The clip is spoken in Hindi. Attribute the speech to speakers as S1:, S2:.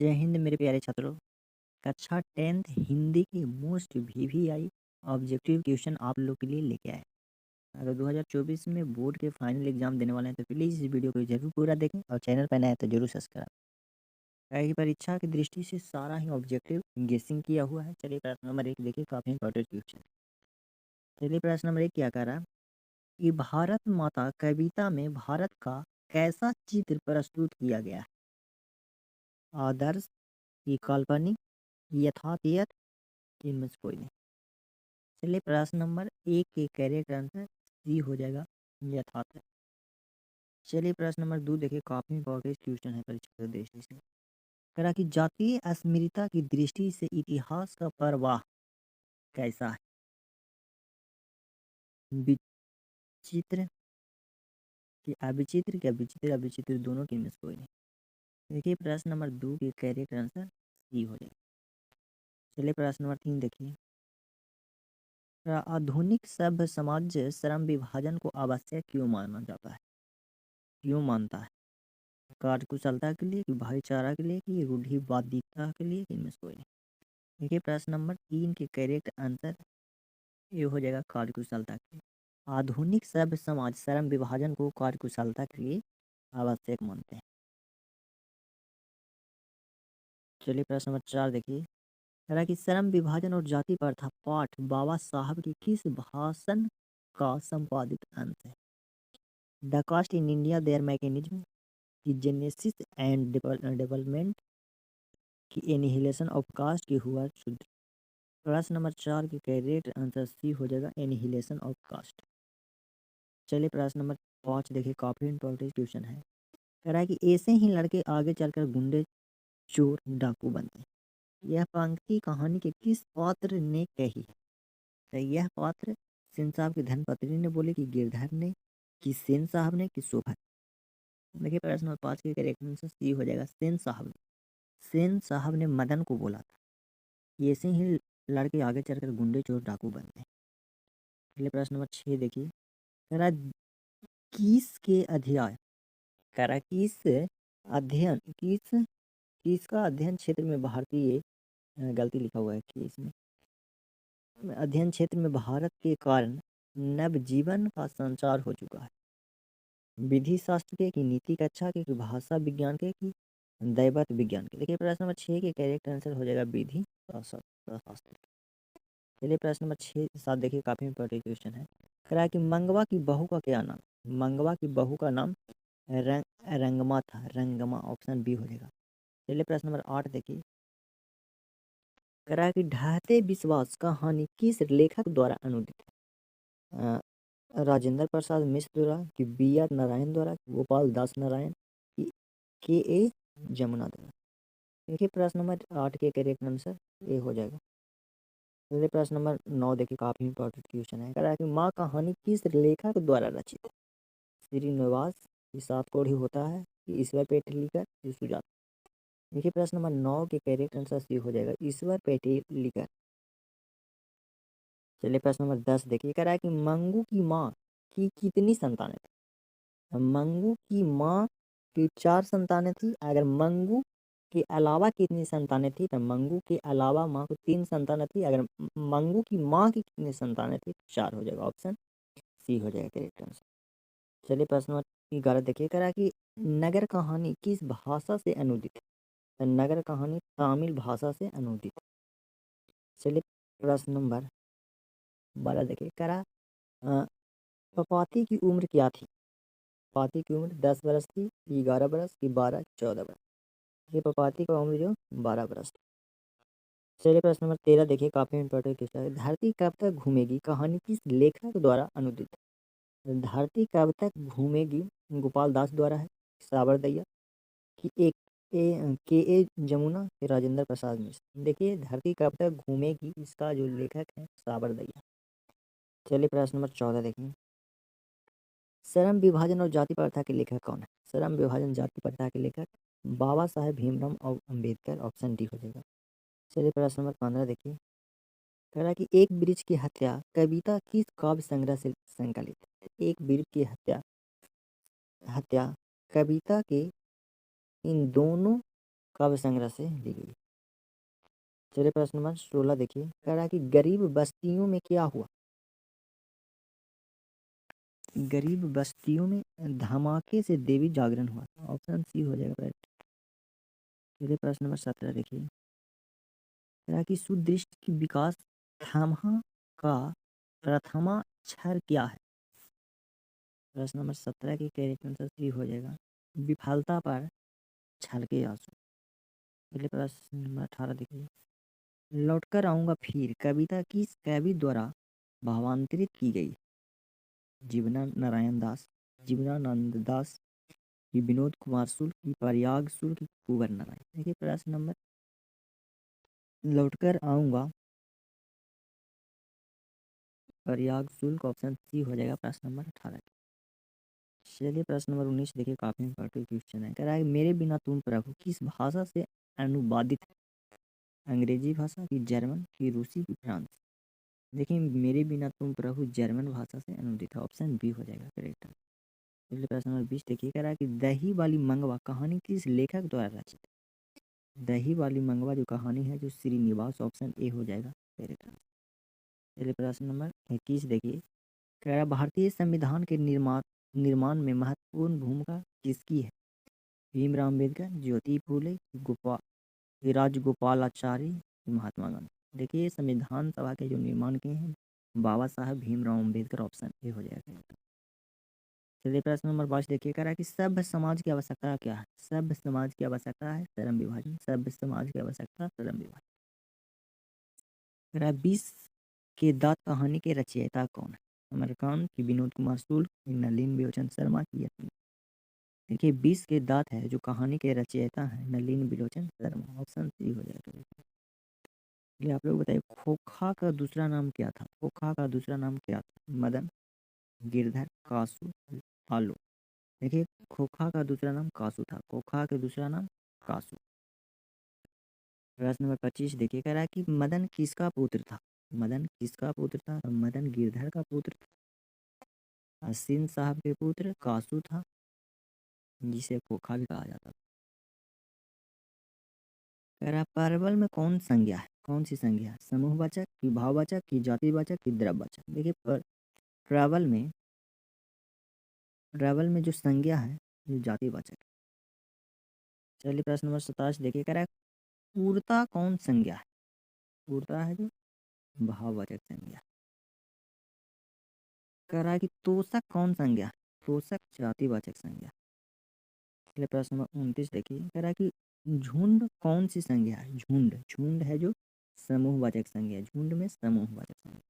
S1: जय हिंद मेरे प्यारे छात्रों। कक्षा 10th हिंदी की मोस्ट वीवीआई ऑब्जेक्टिव क्वेश्चन आप लोग के लिए लेके आए। अगर 2024 में बोर्ड के फाइनल एग्जाम देने वाले हैं तो प्लीज़ इस वीडियो को जरूर पूरा देखें और चैनल पर नया है तो जरूर सब्सक्राइब। क्या कि परीक्षा की दृष्टि से सारा ही ऑब्जेक्टिव गेसिंग किया हुआ है। चलिए प्रश्न नंबर 1 देखिए, काफ़ी इंपॉर्टेंट क्वेश्चन। चलिए प्रश्न नंबर 1 क्या कह रहा है कि भारत माता कविता में भारत का कैसा चित्र प्रस्तुत किया गया है? आदर्श की काल्पनिक, यथार्थीयत, इनमें से कोई नहीं। चलिए प्रश्न नंबर 1 के करेक्ट आंसर सी हो जाएगा, यथार्थ। चलिए प्रश्न नंबर 2 देखिए, काफी इंपॉर्टेंट क्वेश्चन है परीक्षा के दृष्टि से। करा कि जातीय अस्मिता की दृष्टि से इतिहास का प्रवाह कैसा है? विचित्र कि अविचित्र, कि विचित्र अविचित्र, दोनों के इनमें से कोई नहीं। देखिए प्रश्न नंबर 2 के करेक्ट आंसर सी हो जाएगा। चलिए प्रश्न नंबर 3 देखिए, आधुनिक सभ्य समाज श्रम विभाजन को आवश्यक क्यों माना जाता है? क्यों मानता है? कार्यकुशलता के लिए, कि भाईचारा के लिए, कि रूढ़िवादिता के लिए, कि इनमें से कोई नहीं। देखिए प्रश्न नंबर 3 के करेक्ट आंसर ये हो जाएगा कार्यकुशलता के लिए। आधुनिक सभ्य समाज श्रम विभाजन को कार्यकुशलता के लिए आवश्यक मानते हैं। चलिए प्रश्न नंबर 4 देखिए, हालांकि श्रम विभाजन और जाति प्रथा पाठ बाबा साहब के किस भाषण का संपादित अंश है? The caste in India their mechanism, की जेनेसिस एंड डेवलपमेंट, की एनिहिलेशन ऑफ कास्ट, की हुआ शुद्ध। प्रश्न नंबर 4 के करेक्ट आंसर सी हो जाएगा, एनिहिलेशन ऑफ कास्ट। चलिए प्रश्न नंबर 5 देखिए, काफी इंपॉर्टेंट क्वेश्चन है। कह रहा है कि ऐसे ही लड़के आगे चलकर गुंडे, चोर, डाकू बनते हैं। यह पंक्ति कहानी के किस पात्र ने कही है? तो यह पात्र सेन साहब की धर्मपत्नी ने बोले, कि गिरधर ने, कि सेन साहब ने, कि शोभा। देखिए प्रश्न नंबर 5 के करेक्ट आंसर सी हो जाएगा, सेन साहब ने। सेन साहब ने मदन को बोला था कि ऐसे ही लड़के आगे चलकर गुंडे, चोर, डाकू बनते हैं। अगले प्रश्न नंबर 6 देखिए, कह रहा है किस के अध्ययन, कह रहा है किस अध्ययन, किसका अध्ययन क्षेत्र में भारतीय, गलती लिखा हुआ है कि इसमें अध्ययन क्षेत्र में भारत के कारण नवजीवन का संचार हो चुका है? विधि शास्त्र के, कि नीति कक्षा के, कि भाषा विज्ञान के, कि दैवत विज्ञान के। देखिए प्रश्न नंबर 6 के करेक्ट आंसर हो जाएगा विधि शास्त्र। चलिए प्रश्न नंबर 6 7 देखिए, काफी इंपॉर्टेंट क्वेश्चन है। कह रहा है कि मंगवा की बहू का क्या नाम? मंगवा की बहू का नाम रंगमा था, रंगमा, ऑप्शन बी हो जाएगा। चलिए प्रश्न नंबर 8 देखिए, कह रहा है कि ढहते विश्वास कहानी किस लेखक द्वारा अनुदित है? राजेंद्र प्रसाद मिश्र द्वारा, कि बी आर नारायण द्वारा, कि गोपाल दास नारायण, कि के ए जमुना द्वारा। देखिए प्रश्न नंबर 8 के करेक्ट आंसर ए हो जाएगा। चलिए प्रश्न नंबर 9 देखिए, काफी इंपॉर्टेंट क्वेश्चन है। कह रहा है कि माँ कहानी किस लेखक द्वारा रचित है? श्रीनिवास, कि सात कोढ़ी होता है, कि ईश्वर पेटलिकर, कि सुजाता। देखिए प्रश्न नंबर 9 के करेक्ट आंसर सी हो जाएगा, ईश्वर पेटलिकर। चलिए प्रश्न नंबर 10 देखिए, कह रहा है कि मंगू की माँ की कितनी संतानें थी? मंगू की माँ की 4 संतानें थी। अगर मंगू के अलावा कितनी संतानें थी, तो मंगू के अलावा माँ को 3 संतानें थी। अगर मंगू की माँ की कितनी संतानें थी, 4 हो जाएगा, ऑप्शन सी हो जाएगा करेक्ट आंसर। चलिए प्रश्न नंबर 11 देखिए, कह रहा है कि नगर कहानी किस भाषा से अनुदित है? तो नगर कहानी तमिल भाषा से अनुदित है। चलिए प्रश्न नंबर 12 देखिए, कह रहा पपाती की उम्र क्या थी? पपाती की उम्र 10 बरस थी, 11 बरस, की 12, 14 बरस। ये पपाती का उम्र जो 12 बरस थी। चलिए प्रश्न नंबर 13 देखिए, काफी इंपॉर्टेंट क्वेश्चन है। धरती कब तक घूमेगी कहानी किस लेखक द्वारा अनुदित है? धरती कब तक घूमेगी गोपाल दास द्वारा है, सावरदैया, कि एक के ए जमुना, के राजेंद्र प्रसाद मिश्र। देखिए धरती कब तक घूमेगी, इसका जो लेखक है सावरदैया। चलिए प्रश्न नंबर 14 देखिए, श्रम विभाजन और जाति प्रथा के लेखक कौन है? श्रम विभाजन जाति प्रथा के लेखक बाबा साहेब भीमराव और अम्बेडकर, ऑप्शन डी हो जाएगा। चलिए प्रश्न नंबर 15 देखिए, कह रहा है कि एक वृक्ष की हत्या कविता किस काव्य संग्रह से संकलित है? एक वृक्ष की हत्या हत्या कविता के इन दोनों काव्य संग्रह से ली गई। चलिए प्रश्न नंबर 16 देखिए, कह रहा है कि गरीब बस्तियों में क्या हुआ। गरीब बस्तियों में धमाके से देवी जागरण हुआ। ऑप्शन सी हो जाएगा करेक्ट। चलिए प्रश्न नंबर 17 देखिए, कह रहा है कि सुदृष्टि की विकास थामहा का प्रथमाक्षर क्या है। प्रश्न नंबर 17 के करेक्ट आंसर सी हो जाएगा, विफलता पर छलके आंसू। चलिए प्रश्न नंबर 18 देखिए, लौटकर आऊंगा फिर कविता किस कवि द्वारा भावांतरित की गई। जीवना नारायण दास, जीवनानंद दास की, विनोद कुमार शुक्ल की, प्रयाग शुक्ल की, कुंवर नारायण। देखिए प्रश्न नंबर लौटकर आऊंगा प्रयाग शुक्ल, ऑप्शन सी हो जाएगा प्रश्न नंबर 18। चलिए प्रश्न नंबर 19 देखिए, काफी इंपॉर्टेंट क्वेश्चन है। कह रहा है मेरे बिना तुम प्रभु किस भाषा से अनुवादित है। अंग्रेजी भाषा की, जर्मन की, रूसी की, फ्रांस। देखिए मेरे बिना तुम प्रभु जर्मन भाषा से अनुदित है, ऑप्शन बी हो जाएगा करेक्ट। चलिए प्रश्न नंबर 20 देखिए, कह रहा है कि दही वाली मंगवा कहानी किस लेखक द्वारा रचित है। दही वाली मंगवा जो कहानी है, जो श्रीनिवास, ऑप्शन ए हो जाएगा करेक्ट। चलिए प्रश्न नंबर 21 देखिए, कह रहा है भारतीय संविधान के निर्माण में महत्वपूर्ण भूमिका किसकी है। भीमराव अम्बेडकर, ज्योति फूले, राजगोपालाचारी, महात्मा गांधी। देखिए संविधान सभा के जो निर्माण किए हैं बाबा साहब भीमराव अम्बेडकर, ऑप्शन ए हो जाएगा। चलिए प्रश्न नंबर 22 देखिए, कह रहा है कि सभ्य समाज की आवश्यकता क्या है। सभ्य समाज की आवश्यकता है श्रम विभाजन। सभ्य समाज की आवश्यकता श्रम विभाजन। कह रहा है 20 के दांत कहानी के रचयिता कौन है। अमरकांत की, विनोद कुमार शुक्ल की, नलिन बिलोचन शर्मा की। देखिए 20 के दांत है जो कहानी के रचयिता है नलिन बिलोचन शर्मा, ऑप्शन सी हो जाएगा। चलिए आप लोग बताइए, खोखा का दूसरा नाम क्या था। खोखा का दूसरा नाम क्या था। मदन, गिरधर, कासू, आलू। देखिए खोखा का दूसरा नाम कासू था। खोखा का दूसरा नाम कासू। प्रश्न नंबर 25 देखिए, कह रहा है कि मदन किसका पुत्र था। मदन किसका पुत्र था। मदन गिरधर का पुत्र था। असीम साहब के पुत्र कासू था, जिसे खोखा भी कहा जाता था। कह रहा परवल में कौन संज्ञा है। कौन सी संज्ञा है। समूहवाचक की, भाववाचक की, जातिवाचक की, द्रव्यवाचक। देखिए प्रबल में जो संज्ञा है ये जातिवाचक है। चलिए प्रश्न नंबर 27 देखिए, कह रहा है पूर्णता कौन संज्ञा है। पूर्णता है जो भाववाचक संज्ञा। कह रहा है कि तोषक कौन संज्ञा है। तोषक जातिवाचक संज्ञा। चलिए प्रश्न नंबर 29 देखिए, कह रहा है कि झुंड कौन सी संज्ञा है। झुंड, झुंड है जो समूहवाचक संज्ञा। झुंड में समूहवाचक संज्ञा।